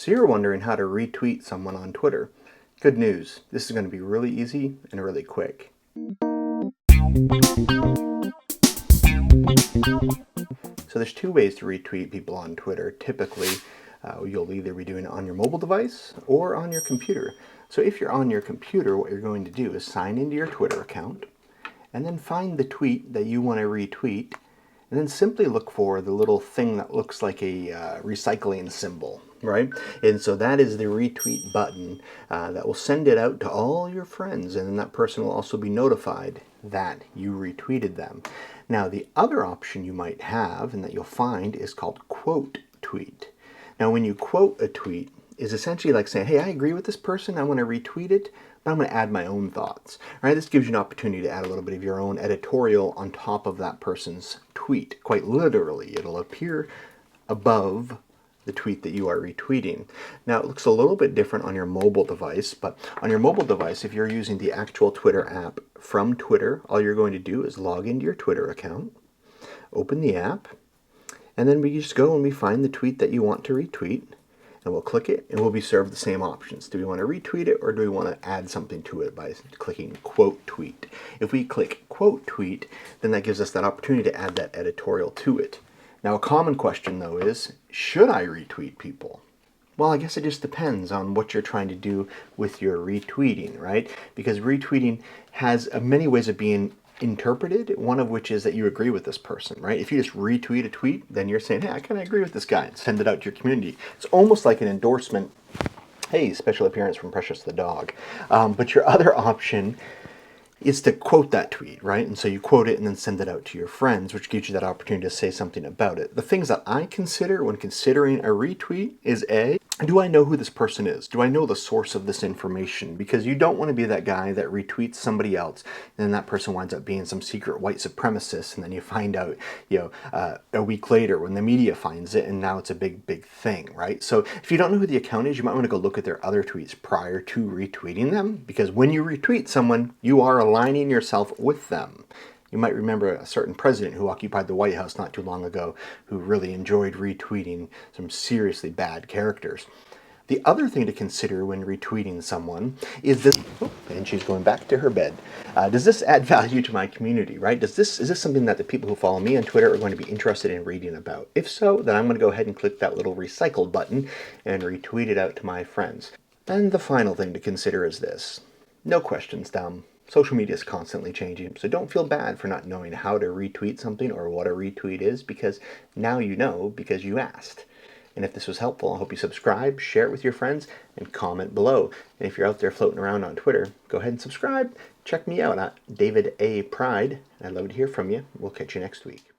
So you're wondering how to retweet someone on Twitter. Good news, this is going to be really easy and really quick. So there's two ways to retweet people on Twitter. Typically, you'll either be doing it on your mobile device or on your computer. So if you're on your computer, what you're going to do is sign into your Twitter account and then find the tweet that you want to retweet, and then simply look for the little thing that looks like a recycling symbol, right? And so that is the retweet button that will send it out to all your friends, and then that person will also be notified that you retweeted them. Now, the other option you might have and that you'll find is called quote tweet. Now, when you quote a tweet, is essentially like saying, hey, I agree with this person, I want to retweet it, but I'm going to add my own thoughts. All right, this gives you an opportunity to add a little bit of your own editorial on top of that person's tweet. Quite literally, it'll appear above the tweet that you are retweeting. Now, it looks a little bit different on your mobile device, but on your mobile device, if you're using the actual Twitter app from Twitter, all you're going to do is log into your Twitter account, open the app, and then we just go and we find the tweet that you want to retweet, and we'll click it, and we'll be served the same options. Do we want to retweet it, or do we want to add something to it by clicking quote tweet? If we click quote tweet, then that gives us that opportunity to add that editorial to it. Now, a common question, though, is, should I retweet people? Well, I guess it just depends on what you're trying to do with your retweeting, right? Because retweeting has many ways of being interpreted, one of which is that you agree with this person, right? If you just retweet a tweet, then you're saying, hey, I kind of agree with this guy, and send it out to your community. It's almost like an endorsement. Hey, special appearance from Precious the dog. But your other option is to quote that tweet, right? And so you quote it and then send it out to your friends, which gives you that opportunity to say something about it. The things that I consider when considering a retweet is A, do I know who this person is? Do I know the source of this information? Because you don't want to be that guy that retweets somebody else, and then that person winds up being some secret white supremacist, and then you find out, a week later when the media finds it, and now it's a big, big thing, right? So if you don't know who the account is, you might want to go look at their other tweets prior to retweeting them, because when you retweet someone, you are aligning yourself with them. You might remember a certain president who occupied the White House not too long ago who really enjoyed retweeting some seriously bad characters. The other thing to consider when retweeting someone is this, and she's going back to her bed. Does this add value to my community, right? Is this something that the people who follow me on Twitter are going to be interested in reading about? If so, then I'm going to go ahead and click that little recycle button and retweet it out to my friends. And the final thing to consider is this. No questions, dumb. Social media is constantly changing, so don't feel bad for not knowing how to retweet something or what a retweet is, because now you know because you asked. And if this was helpful, I hope you subscribe, share it with your friends, and comment below. And if you're out there floating around on Twitter, go ahead and subscribe. Check me out at David A. Pride. I'd love to hear from you. We'll catch you next week.